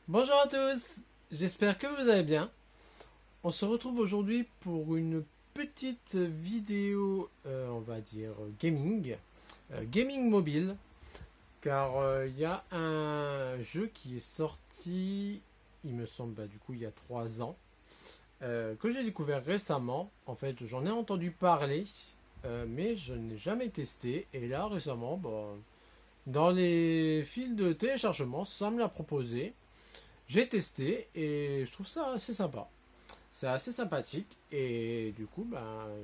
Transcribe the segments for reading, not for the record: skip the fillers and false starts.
Bonjour à tous, j'espère que vous allez bien. On se retrouve aujourd'hui pour une petite vidéo, on va dire gaming mobile, car il y a un jeu qui est sorti, il me semble, du coup il y a 3 ans, que j'ai découvert récemment. En fait, j'en ai entendu parler, mais je n'ai jamais testé. Et là, récemment, dans les fils de téléchargement, ça me l'a proposé. J'ai testé et je trouve ça assez sympa. C'est assez sympathique et du coup,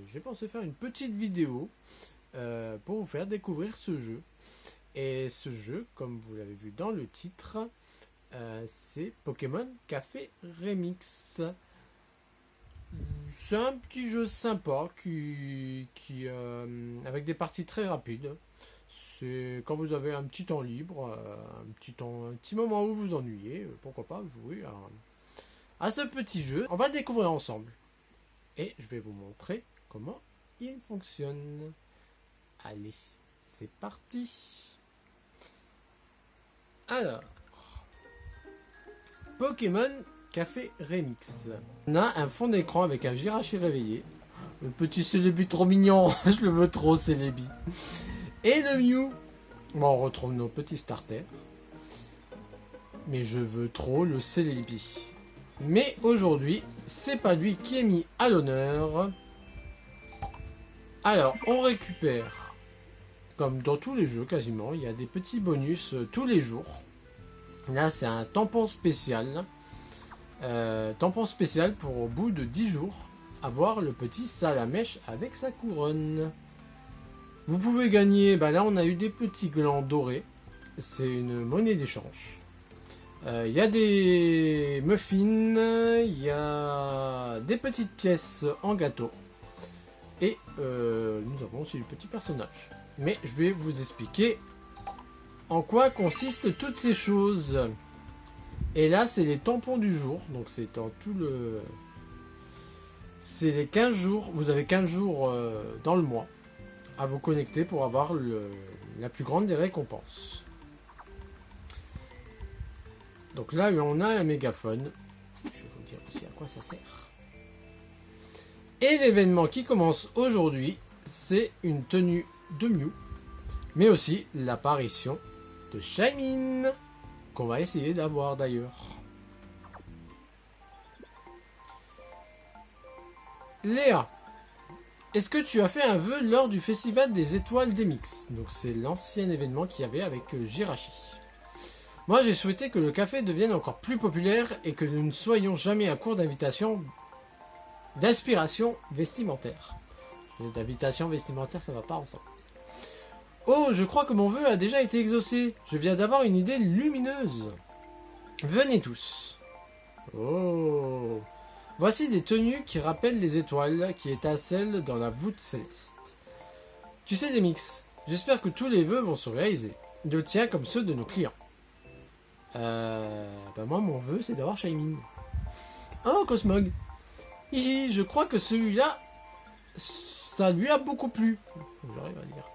j'ai pensé faire une petite vidéo pour vous faire découvrir ce jeu. Et ce jeu, comme vous l'avez vu dans le titre, c'est Pokémon Café Remix. C'est un petit jeu sympa avec des parties très rapides. C'est quand vous avez un petit temps libre, un petit moment où vous ennuyez, pourquoi pas jouer à ce petit jeu. On va le découvrir ensemble. Et je vais vous montrer comment il fonctionne. Allez, c'est parti. Alors, Pokémon Café Remix. On a un fond d'écran avec un Jirachi réveillé. Le petit Celebi trop mignon. Je le veux trop, Celebi. Et le Mew. Bon, on retrouve nos petits starters. Mais je veux trop le Celebi. Mais aujourd'hui, c'est pas lui qui est mis à l'honneur. Alors, on récupère, comme dans tous les jeux quasiment, il y a des petits bonus tous les jours. Là, c'est un tampon spécial. Tampon spécial pour au bout de 10 jours avoir le petit Salamèche avec sa couronne. Vous pouvez gagner, là on a eu des petits glands dorés. C'est une monnaie d'échange. Il y a des muffins, il y a des petites pièces en gâteau. Et nous avons aussi le petit personnage. Mais je vais vous expliquer en quoi consistent toutes ces choses. Et là, c'est les tampons du jour. Donc c'est dans tout le... C'est les 15 jours. Vous avez 15 jours dans le mois à vous connecter pour avoir la plus grande des récompenses. Donc là, on a un mégaphone. Je vais vous dire aussi à quoi ça sert. Et l'événement qui commence aujourd'hui, c'est une tenue de Mew, mais aussi l'apparition de Shaymin, qu'on va essayer d'avoir d'ailleurs. Léa, est-ce que tu as fait un vœu lors du festival des étoiles d'Emix? Donc c'est l'ancien événement qu'il y avait avec Jirachi. Moi, j'ai souhaité que le café devienne encore plus populaire et que nous ne soyons jamais à court d'inspiration vestimentaire. D'invitation vestimentaire, ça va pas ensemble. Oh, je crois que mon vœu a déjà été exaucé. Je viens d'avoir une idée lumineuse. Venez tous. Oh. Voici des tenues qui rappellent les étoiles qui étincellent dans la voûte céleste. Tu sais, Demix, j'espère que tous les vœux vont se réaliser. Le tien comme ceux de nos clients. Moi, mon vœu, c'est d'avoir Shaymin. Oh, Cosmog. Hihi, je crois que celui-là, ça lui a beaucoup plu. J'arrive à lire.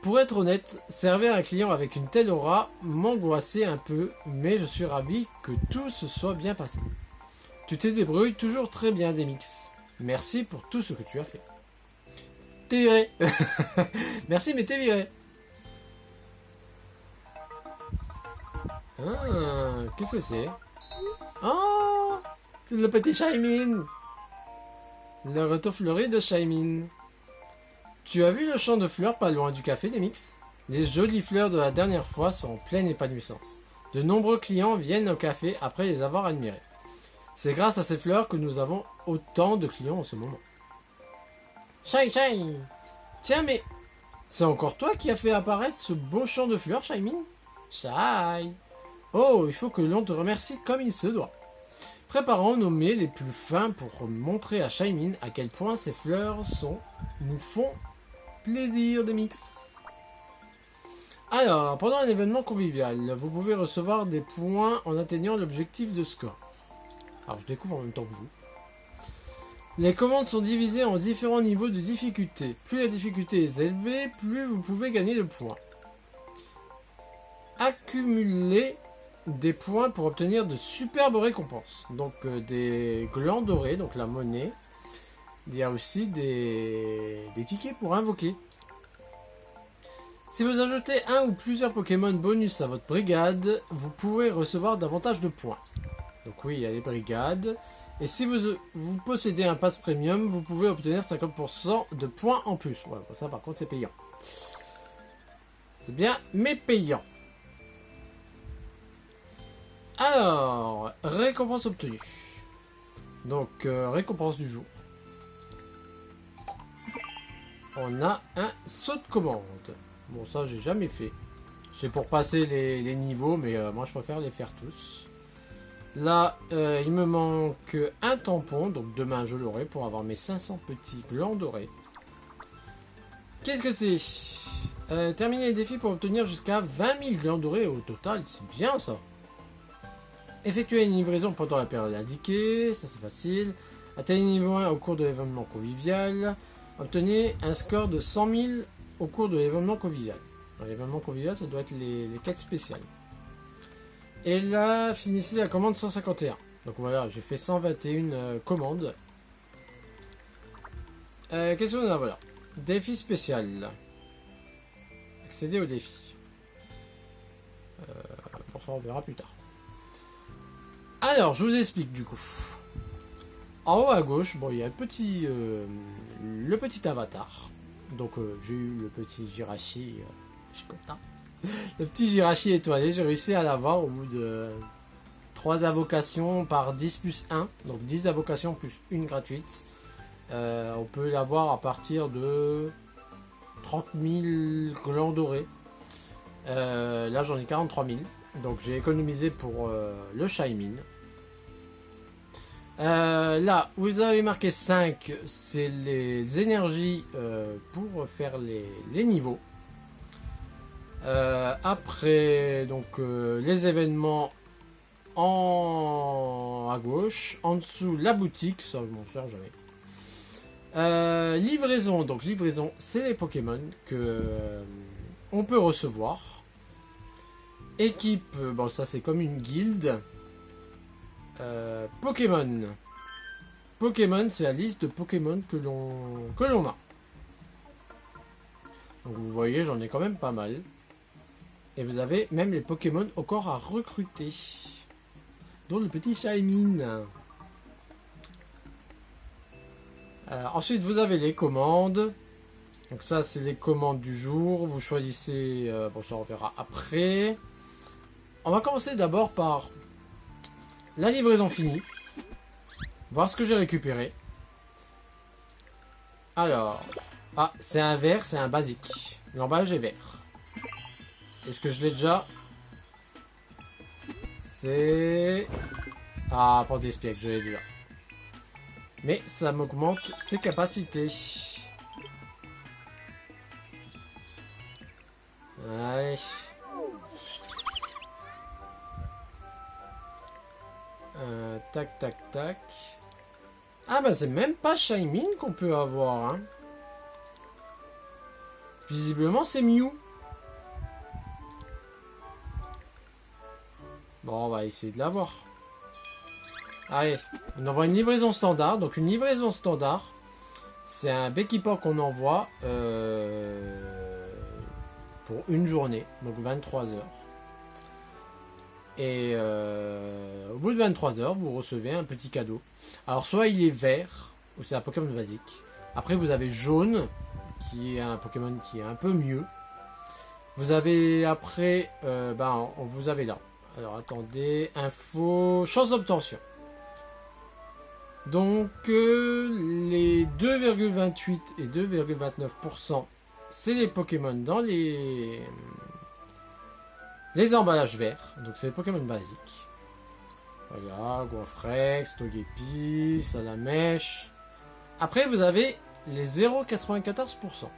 Pour être honnête, servir un client avec une telle aura m'angoissait un peu, mais je suis ravi que tout se soit bien passé. Tu t'es débrouillé toujours très bien, Demix. Merci pour tout ce que tu as fait. T'es viré. Merci, mais t'es viré. Ah, qu'est-ce que c'est? Oh, c'est le petit Shaymin. Le retour fleuri de Shaymin. Tu as vu le champ de fleurs pas loin du café Demix? Les jolies fleurs de la dernière fois sont en pleine épanouissance. De nombreux clients viennent au café après les avoir admirées. C'est grâce à ces fleurs que nous avons autant de clients en ce moment. Shai Shai! Tiens, mais c'est encore toi qui as fait apparaître ce beau champ de fleurs, Shaymin? Shai! Oh, il faut que l'on te remercie comme il se doit. Préparons nos mets les plus fins pour montrer à Shaymin à quel point ces fleurs nous font plaisir de mix. Alors, pendant un événement convivial, vous pouvez recevoir des points en atteignant l'objectif de score. Alors, je découvre en même temps que vous. Les commandes sont divisées en différents niveaux de difficulté. Plus la difficulté est élevée, plus vous pouvez gagner de points. Accumuler des points pour obtenir de superbes récompenses. Donc des glands dorés, donc la monnaie. Il y a aussi des tickets pour invoquer. Si vous ajoutez un ou plusieurs Pokémon bonus à votre brigade, vous pourrez recevoir davantage de points. Donc oui, il y a les brigades. Et si vous possédez un pass premium, vous pouvez obtenir 50% de points en plus. Ouais, ça par contre c'est payant. C'est bien, mais payant. Alors, récompense obtenue. Donc, récompense du jour. On a un saut de commande. Bon, ça, j'ai jamais fait. C'est pour passer les niveaux, mais moi, je préfère les faire tous. Là, il me manque un tampon, donc demain, je l'aurai pour avoir mes 500 petits glands dorés. Qu'est-ce que c'est? Terminer les défis pour obtenir jusqu'à 20 000 glands dorés au total. C'est bien, ça. Effectuer une livraison pendant la période indiquée, ça c'est facile. Atteindre niveau 1 au cours de l'événement convivial. Obtenir un score de 100 000 au cours de l'événement convivial. L'événement convivial, ça doit être les quêtes spéciales. Et là, finissez la commande 151. Donc voilà, j'ai fait 121 commandes. Qu'est-ce qu'on a? Voilà. Défi spécial. Accéder au défi. Pour ça, on verra plus tard. Alors, je vous explique du coup. En haut à gauche, bon, il y a le petit avatar. Donc, j'ai eu le petit Jirachi. Je suis content. Le petit Jirachi étoilé, j'ai réussi à l'avoir au bout de 3 invocations par 10 plus 1. Donc, 10 invocations plus 1 gratuite. On peut l'avoir à partir de 30 000 glands dorés. Là, j'en ai 43 000. Donc j'ai économisé pour le Shaymin. Là, vous avez marqué 5, c'est les énergies pour faire les niveaux. Après, donc les événements à gauche. En dessous, la boutique, ça je m'en sers jamais. Livraison, donc livraison, c'est les Pokémon que on peut recevoir. Équipe, bon ça c'est comme une guilde. Pokémon. Pokémon, c'est la liste de Pokémon que l'on a. Donc vous voyez, j'en ai quand même pas mal. Et vous avez même les Pokémon encore à recruter. Dont le petit Shaymin. Ensuite, vous avez les commandes. Donc ça, c'est les commandes du jour. Vous choisissez... bon, ça on verra après. On va commencer d'abord par la livraison finie. Voir ce que j'ai récupéré. Alors... Ah, c'est un vert, c'est un basique. L'emballage est vert. Est-ce que je l'ai déjà? C'est... Ah, pas d'espiègle, je l'ai déjà. Mais ça m'augmente ses capacités. Allez. Tac, tac, tac. Ah bah c'est même pas Shaymin qu'on peut avoir. Hein. Visiblement c'est Mew. Bon, on va essayer de l'avoir. Allez, on envoie une livraison standard. Donc une livraison standard, c'est un Béquipant qu'on envoie pour une journée, donc 23 heures. Et au bout de 23 heures, vous recevez un petit cadeau. Alors soit il est vert, ou c'est un Pokémon basique. Après vous avez jaune, qui est un Pokémon qui est un peu mieux. Vous avez après, vous avez là. Alors attendez, info, chance d'obtention. Donc les 2,28 et 2,29%, c'est les Pokémon dans les emballages verts. Donc c'est les Pokémon basiques. Voilà, Goinfrex, Togepi, Salamèche. Après vous avez les 0,94%.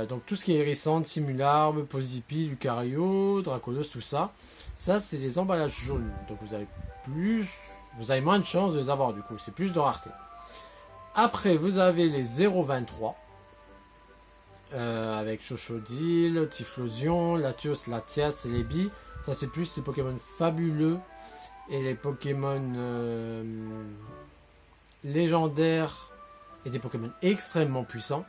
Donc tout ce qui est Hérissante, Simularbe, Posipi, Lucario, Dracolos, tout ça. Ça c'est les emballages jaunes. Donc vous avez moins de chances de les avoir du coup. C'est plus de rareté. Après vous avez les 0,23. avec Chochodile, Typhlosion, Latios, Latias et les Bi. Ça c'est plus les Pokémon fabuleux et les Pokémon légendaires et des Pokémon extrêmement puissants.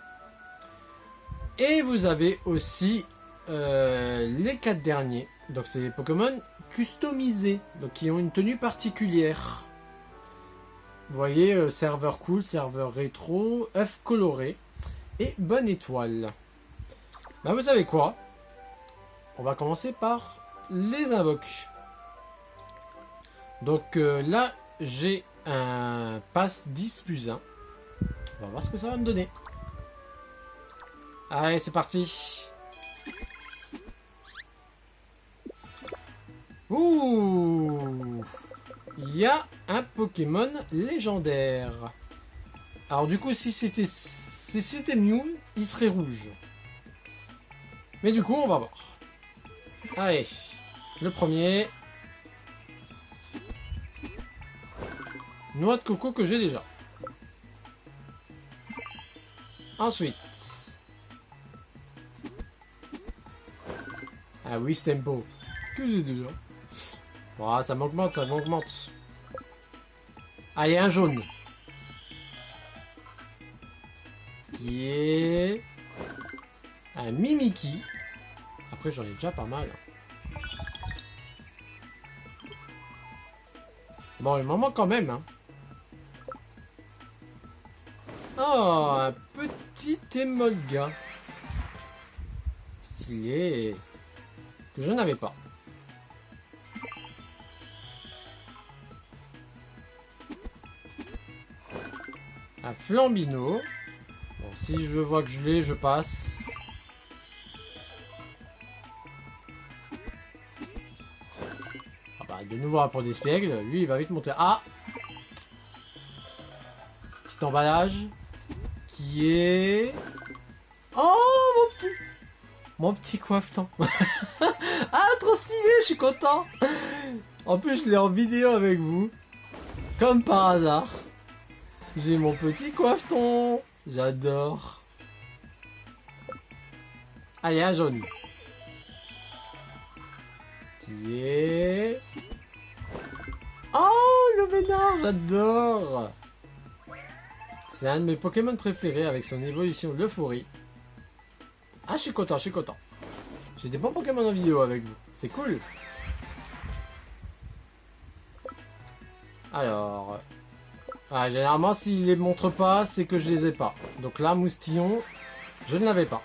Et vous avez aussi les 4 derniers. Donc c'est des Pokémon customisés, donc qui ont une tenue particulière. Vous voyez, serveur cool, serveur rétro, œuf coloré et bonne étoile. Ben, vous savez quoi? On va commencer par les invoques. Donc là, j'ai un pass 10+1. On va voir ce que ça va me donner. Allez, c'est parti. Ouh! Il y a un Pokémon légendaire. Alors du coup, si c'était Mew, il serait rouge. Mais du coup, on va voir. Allez, le premier. Noix de coco que j'ai déjà. Ensuite. Ah oui, Stempo. Que j'ai déjà. Oh, ça m'augmente, ça m'augmente. Allez, un jaune. Qui est... un Mimikyu. Après, j'en ai déjà pas mal. Bon, il m'en manque quand même. Hein. Oh, un petit Emolga. Stylé. Que je n'avais pas. Un Flambino. Bon, si je vois que je l'ai, je passe. Ah bah, de nouveau pour des spiègles. Lui, il va vite monter. Ah! Petit emballage. Qui est... Oh, mon petit coiffeton. Ah, trop stylé, je suis content. En plus, je l'ai en vidéo avec vous. Comme par hasard. J'ai mon petit coiffeton. J'adore. Ah, il y a un jaune. Qui est... Oh, le Ménard, j'adore. C'est un de mes Pokémon préférés avec son évolution l'euphorie. Ah, je suis content, je suis content. J'ai des bons Pokémon en vidéo avec vous. C'est cool. Alors... Ah, généralement, s'il les montre pas, c'est que je les ai pas. Donc là, Moustillon, je ne l'avais pas.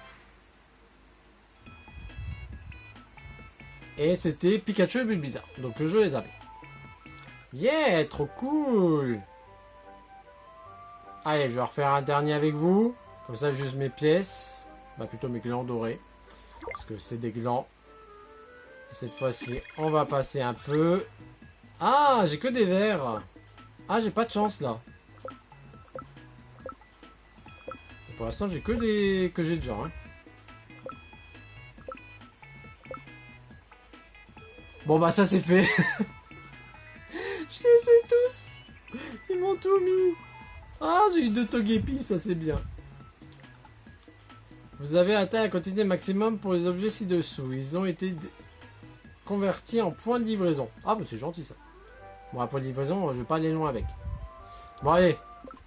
Et c'était Pikachu et Bulbizarre. Donc je les avais. Yeah, trop cool. Allez, je vais refaire un dernier avec vous. Comme ça, juste mes pièces. Bah, plutôt mes glands dorés. Parce que c'est des glands. Et cette fois-ci, on va passer un peu. Ah, j'ai que des verts. Ah, j'ai pas de chance, là. Pour l'instant, j'ai que des... que j'ai déjà, hein. Bon, bah, ça, c'est fait. Je les ai tous. Ils m'ont tout mis. Ah, j'ai eu 2 Togepi, ça, c'est bien. Vous avez atteint la quantité maximum pour les objets ci-dessous. Ils ont été convertis en points de livraison. Ah, bah, c'est gentil, ça. Bon, un point de livraison, je vais pas aller loin avec. Bon, allez.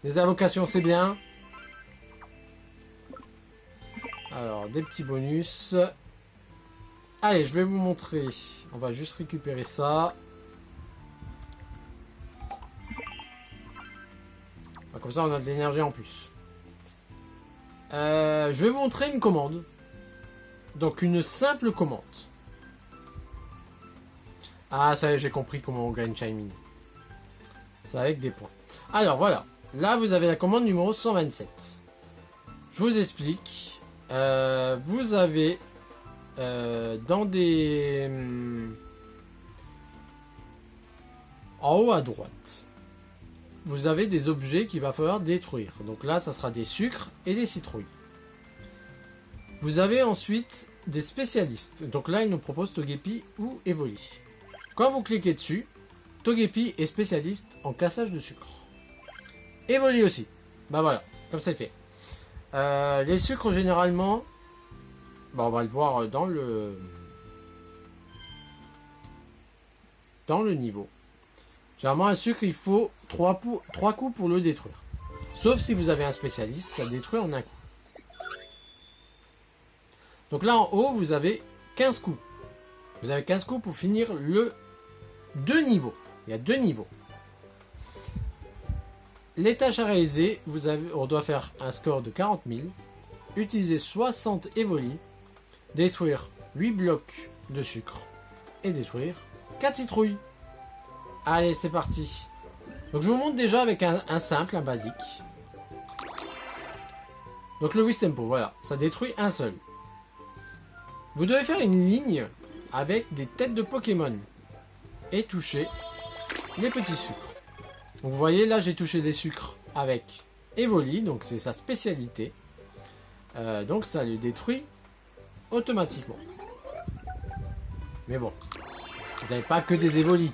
Les invocations, c'est bien. Alors, des petits bonus. Allez, je vais vous montrer. On va juste récupérer ça. Comme ça, on a de l'énergie en plus. Je vais vous montrer une commande. Donc, une simple commande. Ah, ça y est, j'ai compris comment on gagne Chiming. C'est avec des points. Alors, voilà. Là, vous avez la commande numéro 127. Je vous explique. Vous avez dans des... en haut à droite, vous avez des objets qu'il va falloir détruire. Donc là, ça sera des sucres et des citrouilles. Vous avez ensuite des spécialistes. Donc là, ils nous proposent Togepi ou Evoli. Quand vous cliquez dessus, Togepi est spécialiste en cassage de sucre. Evoli aussi. Bah voilà, comme c'est fait. Les sucres, généralement, Bon, on va le voir dans le niveau. Généralement, un sucre, il faut 3 coups pour le détruire. Sauf si vous avez un spécialiste, ça le détruit en un coup. Donc là, en haut, vous avez 15 coups. Vous avez 15 coups pour finir le 2 niveaux. Il y a 2 niveaux. Les tâches à réaliser, on doit faire un score de 40 000, utiliser 60 évolis, détruire 8 blocs de sucre et détruire 4 citrouilles. Allez, c'est parti. Donc je vous montre déjà avec un simple, un basique. Donc le Wistempo, voilà, ça détruit un seul. Vous devez faire une ligne avec des têtes de Pokémon et toucher les petits sucres. Donc vous voyez, là j'ai touché des sucres avec Evoli, donc c'est sa spécialité. Donc ça le détruit automatiquement. Mais bon, vous n'avez pas que des Evoli.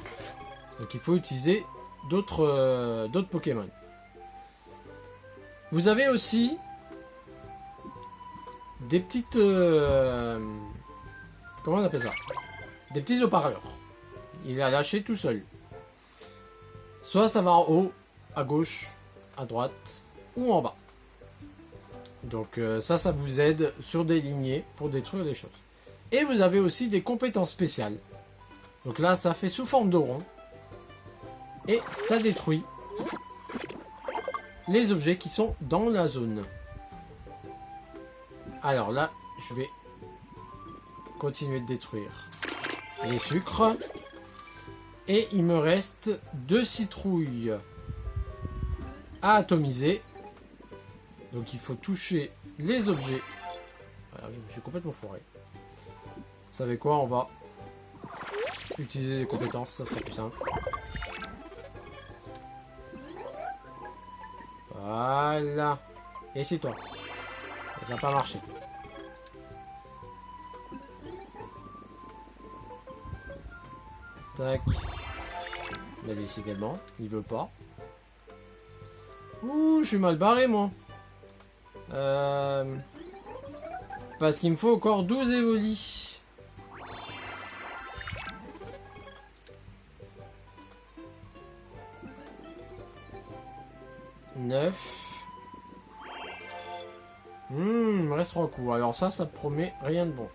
Donc il faut utiliser d'autres Pokémon. Vous avez aussi des petites... comment on appelle ça? Des petits haut-parleurs. Il a lâché tout seul. Soit ça va en haut, à gauche, à droite ou en bas. Donc ça vous aide sur des lignées pour détruire les choses. Et vous avez aussi des compétences spéciales. Donc là, ça fait sous forme de rond. Et ça détruit les objets qui sont dans la zone. Alors là, je vais continuer de détruire les sucres. Et il me reste 2 citrouilles à atomiser. Donc il faut toucher les objets. Voilà, je me suis complètement foiré. Vous savez quoi, on va utiliser les compétences, ça sera plus simple. Voilà. Et c'est toi. Ça n'a pas marché. Tac. Là, décidément, il veut pas. Ouh, je suis mal barré, moi. Parce qu'il me faut encore 12 évolis. Il me reste 3 coups. Alors ça promet rien de bon.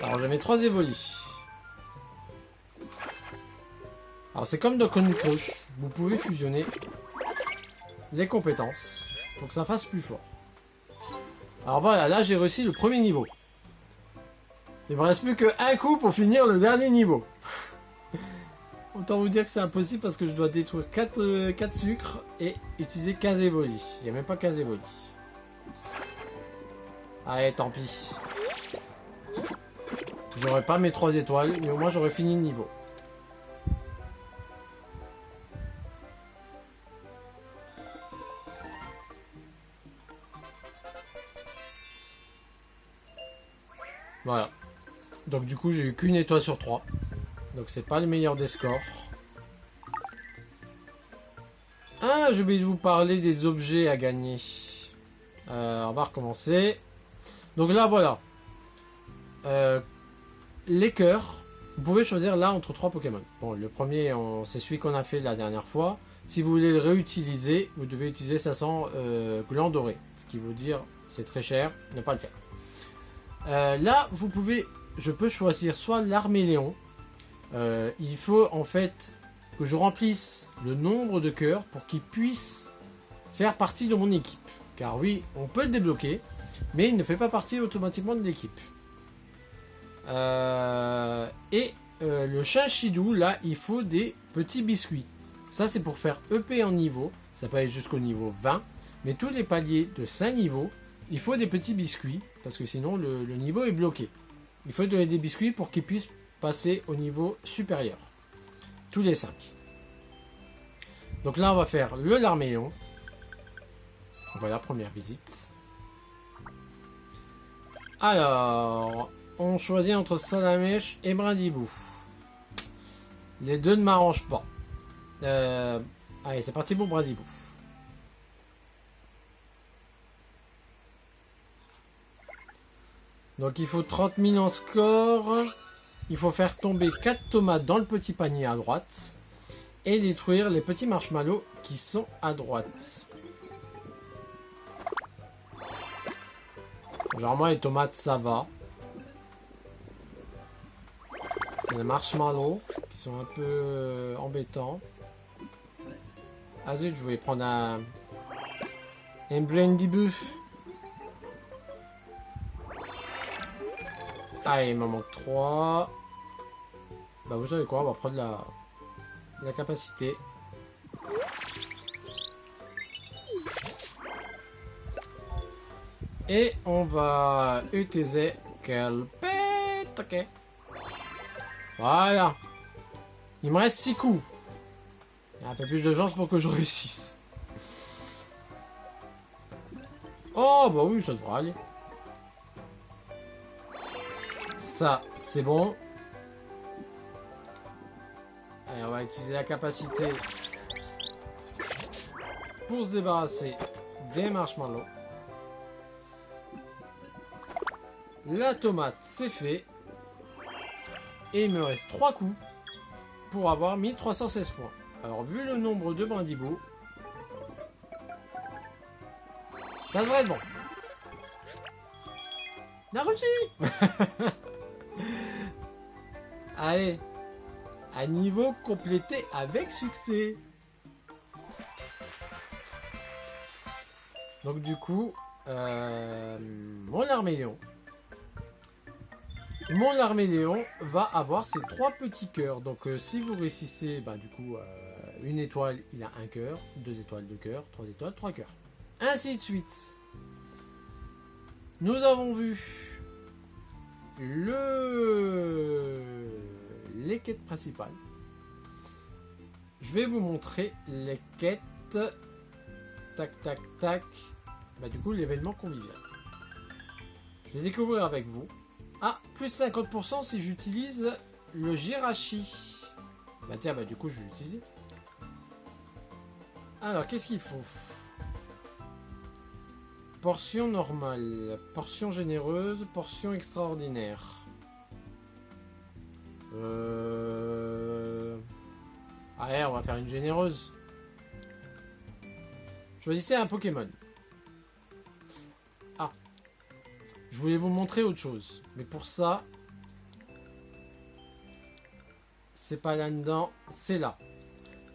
Alors je mets 3 évolis. Alors c'est comme dans Candy Crush. Vous pouvez fusionner les compétences pour que ça fasse plus fort. Alors voilà, là j'ai réussi le premier niveau. Il me reste plus qu'un coup pour finir le dernier niveau. Autant vous dire que c'est impossible parce que je dois détruire 4 sucres et utiliser 15 évolis. Il n'y a même pas 15 évolis. Allez, tant pis. J'aurais pas mes 3 étoiles, mais au moins j'aurais fini le niveau. Voilà. Donc du coup j'ai eu qu'une étoile sur 3. Donc c'est pas le meilleur des scores. Ah, j'ai oublié de vous parler des objets à gagner. On va recommencer. Donc là voilà. Les cœurs. Vous pouvez choisir là entre 3 Pokémon. Bon, le premier c'est celui qu'on a fait la dernière fois. Si vous voulez le réutiliser, vous devez utiliser 500 glands dorés. Ce qui veut dire c'est très cher, ne pas le faire. Là vous pouvez, je peux choisir soit l'Arméléon. Il faut en fait que je remplisse le nombre de cœurs pour qu'il puisse faire partie de mon équipe. Car oui, on peut le débloquer, mais il ne fait pas partie automatiquement de l'équipe. Le Chinchidou, là, il faut des petits biscuits. Ça, c'est pour faire EP en niveau. Ça peut aller jusqu'au niveau 20. Mais tous les paliers de 5 niveaux, il faut des petits biscuits. Parce que sinon, le niveau est bloqué. Il faut donner des biscuits pour qu'ils puissent passer au niveau supérieur. Tous les 5. Donc là, on va faire le Larméon. Voilà, première visite. Alors, on choisit entre Salamèche et Brindibou. Les deux ne m'arrangent pas. Allez, c'est parti pour Brindibou. Donc il faut 30 000 en score. Il faut faire tomber 4 tomates dans le petit panier à droite. Et détruire les petits marshmallows qui sont à droite. Genre moi les tomates ça va. C'est les marshmallows qui sont un peu embêtants. Ah zut, je voulais prendre un brandy buff. Ah, il m'en manque 3. Bah vous savez quoi, on va prendre la capacité. Et on va utiliser quelle pète. Ok. Voilà. Il me reste 6 coups. Il y a un peu plus de chance pour que je réussisse. Oh bah oui, ça devrait aller. Ça, c'est bon. Allez, on va utiliser la capacité pour se débarrasser des marshmallows. La tomate, c'est fait. Et il me reste 3 coups pour avoir 1316 points. Alors, vu le nombre de brindibos, ça devrait être bon. Naruto. Allez, à niveau complété avec succès. Donc du coup, mon arméléon va avoir ses 3 petits cœurs. Donc si vous réussissez, bah, du coup, une étoile, il a un cœur, 2 étoiles, 2 cœurs, 3 étoiles, 3 cœurs. Ainsi de suite. Nous avons vu les quêtes principales. Je vais vous montrer les quêtes. Tac, tac, tac. Bah du coup, l'événement convivial. Je vais découvrir avec vous. Ah, plus 50% si j'utilise le Jirachi. Bah tiens, bah du coup, je vais l'utiliser. Alors, qu'est-ce qu'il faut ? Portion normale, portion généreuse, portion extraordinaire. Allez, on va faire une généreuse. Choisissez un Pokémon. Ah. Je voulais vous montrer autre chose. Mais pour ça, c'est pas là-dedans, c'est là.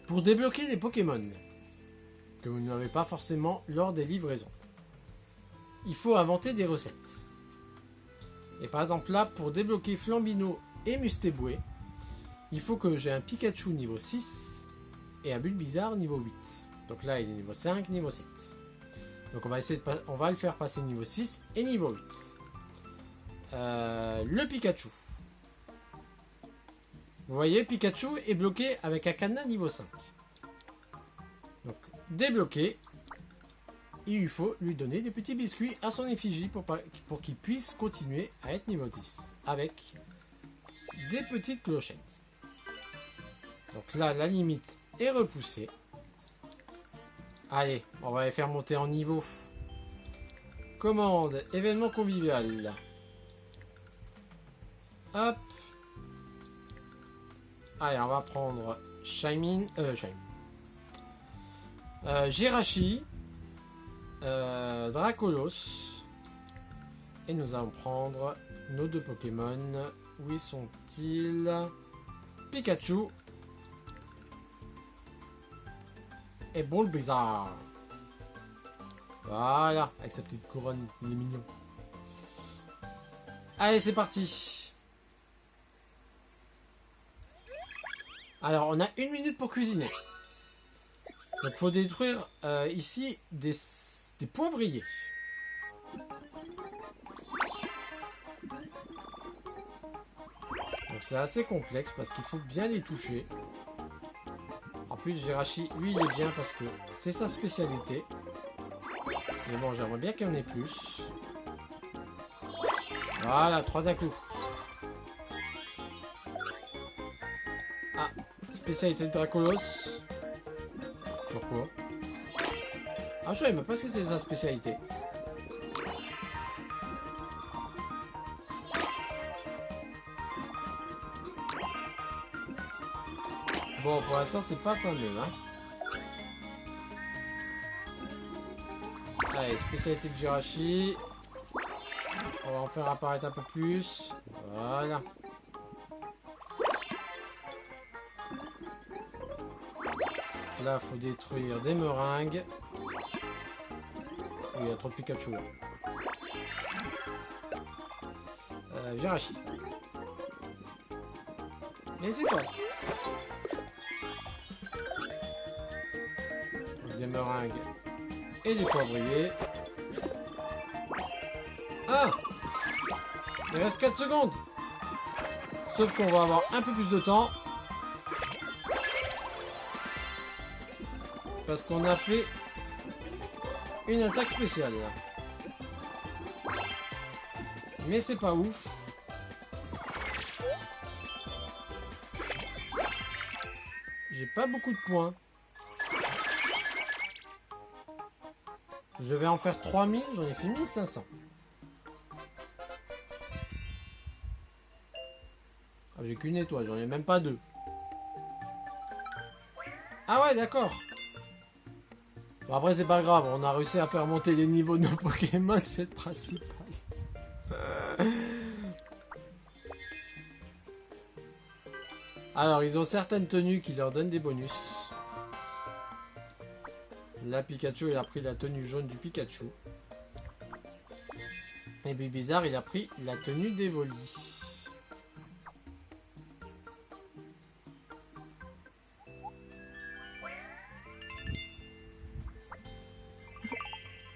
Pour débloquer les Pokémon que vous n'avez pas forcément lors des livraisons, il faut inventer des recettes. Et par exemple là, pour débloquer Flambino et Mustéboué, il faut que j'ai un Pikachu niveau 6 et un Bulbizarre niveau 8. Donc là, il est niveau 5, niveau 7. Donc on va essayer on va le faire passer niveau 6 et niveau 8. Le Pikachu. Vous voyez, Pikachu est bloqué avec un cadenas niveau 5. Donc débloqué. Il faut lui donner des petits biscuits à son effigie pour qu'il puisse continuer à être niveau 10 avec des petites clochettes. Donc là, la limite est repoussée. Allez, on va les faire monter en niveau. Commande, événement convivial. Hop. Allez, on va prendre Jirachi. Dracolos. Et nous allons prendre nos 2 Pokémon. Où sont-ils? Pikachu et Bulbizarre. Voilà, avec sa petite couronne, il est mignon. Allez, c'est parti. Alors, on a 1 minute pour cuisiner. Donc, il faut détruire ici des poivriers. Donc c'est assez complexe parce qu'il faut bien les toucher. En plus Jirachi, lui il est bien parce que c'est sa spécialité. Mais bon, j'aimerais bien qu'il y en ait plus. Voilà, 3 d'un coup. Ah, spécialité de Dracolos. Pourquoi? Ah, je savais même pas que c'était sa spécialité. Bon, pour l'instant, c'est pas fameux, hein. Allez, spécialité de Jirachi. On va en faire apparaître un peu plus. Voilà. Là, faut détruire des meringues. Il y a trop de Pikachu là. Jirachi. Et c'est toi. Des meringues et des poivriers. Ah! Il reste 4 secondes. Sauf qu'on va avoir un peu plus de temps. Parce qu'on a fait une attaque spéciale. Mais c'est pas ouf. J'ai pas beaucoup de points. Je vais en faire 3000, j'en ai fait 1500. Ah, j'ai qu'une étoile, j'en ai même pas deux. Ah ouais, d'accord. Bon, après, c'est pas grave, on a réussi à faire monter les niveaux de nos Pokémon, c'est le principal. Alors, ils ont certaines tenues qui leur donnent des bonus. Là, Pikachu, il a pris la tenue jaune du Pikachu. Et puis bizarre, il a pris la tenue d'Evoli.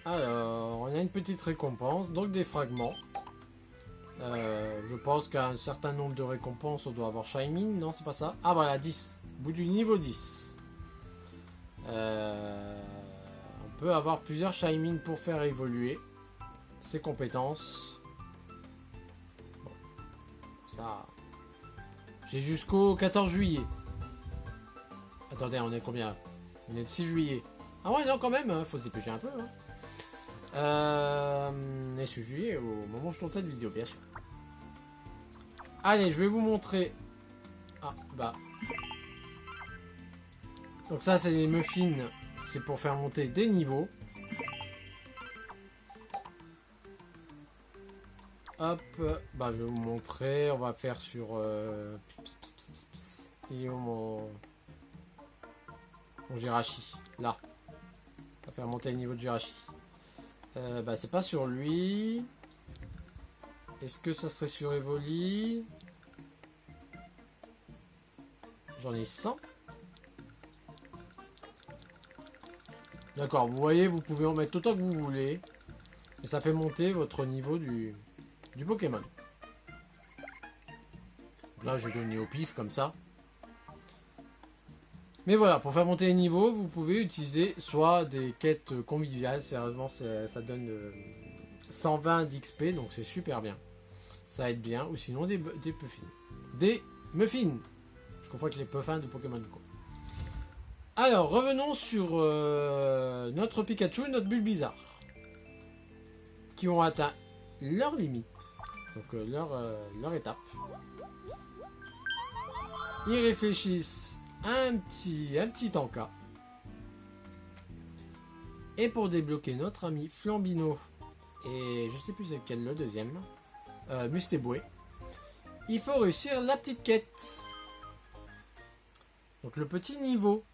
Alors, on a une petite récompense, donc des fragments. Je pense qu'à un certain nombre de récompenses, on doit avoir Shaymin, non, c'est pas ça. Ah voilà, 10, au bout du niveau 10. On peut avoir plusieurs Shaymin pour faire évoluer ses compétences. Bon, ça... J'ai jusqu'au 14 juillet. Attendez, on est combien? On est le 6 juillet. Ah ouais, non, quand même, hein, faut se dépêcher un peu. Hein. Et 6 juillet, au moment où je tourne cette vidéo, bien sûr. Allez, je vais vous montrer. Ah, bah. Donc ça, c'est les muffins. C'est pour faire monter des niveaux. Hop, bah je vais vous montrer. On va faire sur... Et mon Jirachi. Là. On va faire monter le niveau de Jirachi. Bah c'est pas sur lui. Est-ce que ça serait sur Evoli? J'en ai 100. D'accord, vous voyez, vous pouvez en mettre autant que vous voulez. Et ça fait monter votre niveau du Pokémon. Donc là, je vais donner au pif, comme ça. Mais voilà, pour faire monter les niveaux, vous pouvez utiliser soit des quêtes conviviales. Sérieusement, ça donne 120 d'XP, donc c'est super bien. Ça aide bien. Ou sinon, des puffins. Des muffins. Je confonds avec les puffins de Pokémon Go. Alors, revenons sur notre Pikachu et notre Bulbizarre. Qui ont atteint leur limite. Donc, leur étape. Ils réfléchissent un petit encas. Et pour débloquer notre ami Flambino, et je sais plus c'est lequel le deuxième, Mustéboué, il faut réussir la petite quête. Donc le petit niveau.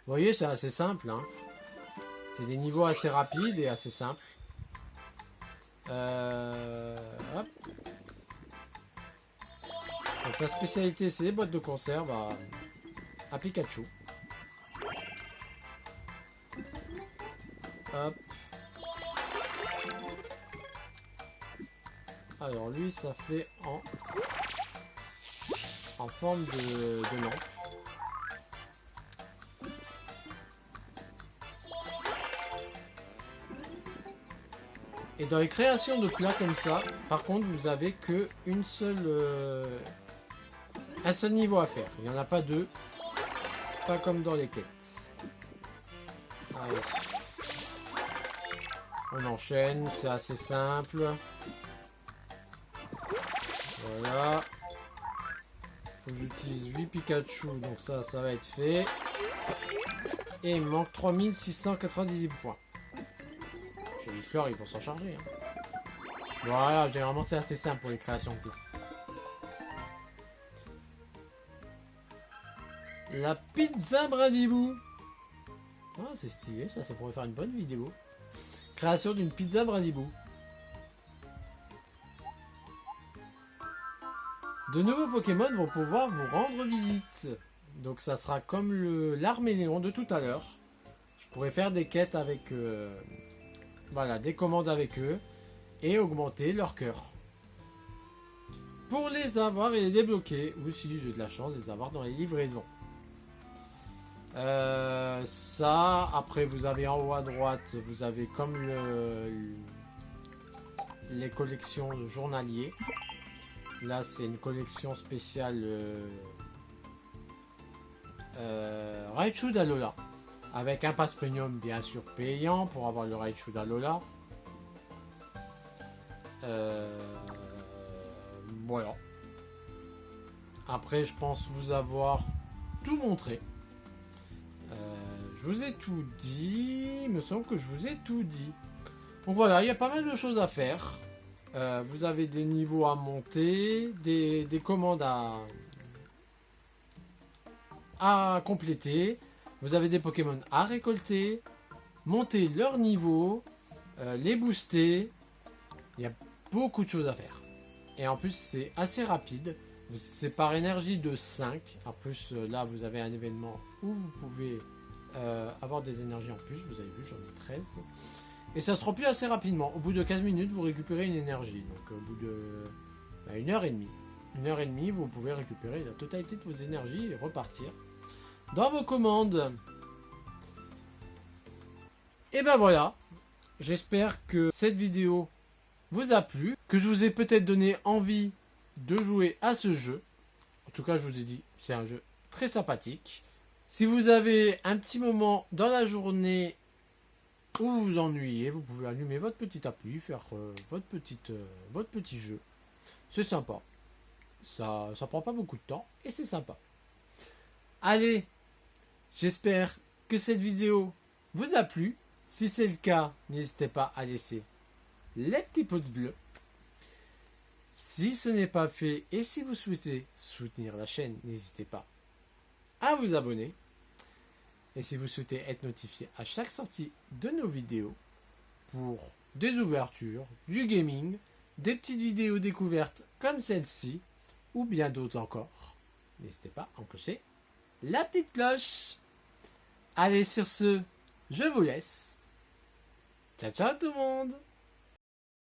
Vous voyez, c'est assez simple. Hein. C'est des niveaux assez rapides et assez simples. Hop. Donc sa spécialité, c'est les boîtes de conserve à Pikachu. Hop. Alors lui, ça fait en forme de lampe. Et dans les créations de plats comme ça, par contre, vous avez que un seul niveau à faire. Il n'y en a pas deux. Pas comme dans les quêtes. Allez. On enchaîne, c'est assez simple. Voilà. faut que j'utilise 8 Pikachu, donc ça va être fait. Et il me manque 3698 points. Jolies fleurs, ils vont s'en charger. Hein. Voilà, généralement c'est assez simple pour les créations de plans. La pizza Bradibou. Ah, c'est stylé, ça pourrait faire une bonne vidéo. Création d'une pizza Bradibou. De nouveaux Pokémon vont pouvoir vous rendre visite. Donc ça sera comme l'Arméléon de tout à l'heure. Je pourrais faire des quêtes avec... voilà, des commandes avec eux. Et augmenter leur cœur. Pour les avoir et les débloquer. Ou si j'ai de la chance, les avoir dans les livraisons. Ça, après vous avez en haut à droite, vous avez comme les collections journaliers. Là c'est une collection spéciale Raichu d'Alola, avec un pass premium bien sûr payant pour avoir le Raichu d'Alola. Voilà. Après je pense vous avoir tout montré. Je vous ai tout dit. Il me semble que je vous ai tout dit. Donc voilà, il y a pas mal de choses à faire. Vous avez des niveaux à monter, des commandes à compléter. Vous avez des Pokémon à récolter, monter leur niveau, les booster. Il y a beaucoup de choses à faire. Et en plus, c'est assez rapide. C'est par énergie de 5. En plus, là, vous avez un événement où vous pouvez avoir des énergies en plus. Vous avez vu, j'en ai 13. Et ça se remplit assez rapidement. Au bout de 15 minutes, vous récupérez une énergie. Donc, au bout de 1h30. 1h30, vous pouvez récupérer la totalité de vos énergies et repartir dans vos commandes. Et ben voilà. J'espère que cette vidéo vous a plu. Que je vous ai peut-être donné envie de jouer à ce jeu. En tout cas, je vous ai dit, c'est un jeu très sympathique. Si vous avez un petit moment dans la journée où vous vous ennuyez, vous pouvez allumer votre petit appli, faire votre petit jeu. C'est sympa. Ça prend pas beaucoup de temps et c'est sympa. Allez, j'espère que cette vidéo vous a plu. Si c'est le cas, n'hésitez pas à laisser les petits pouces bleus. Si ce n'est pas fait et si vous souhaitez soutenir la chaîne, n'hésitez pas à vous abonner. Et si vous souhaitez être notifié à chaque sortie de nos vidéos pour des ouvertures, du gaming, des petites vidéos découvertes comme celle-ci ou bien d'autres encore, n'hésitez pas à enclencher la petite cloche. Allez, sur ce, je vous laisse. Ciao, ciao tout le monde!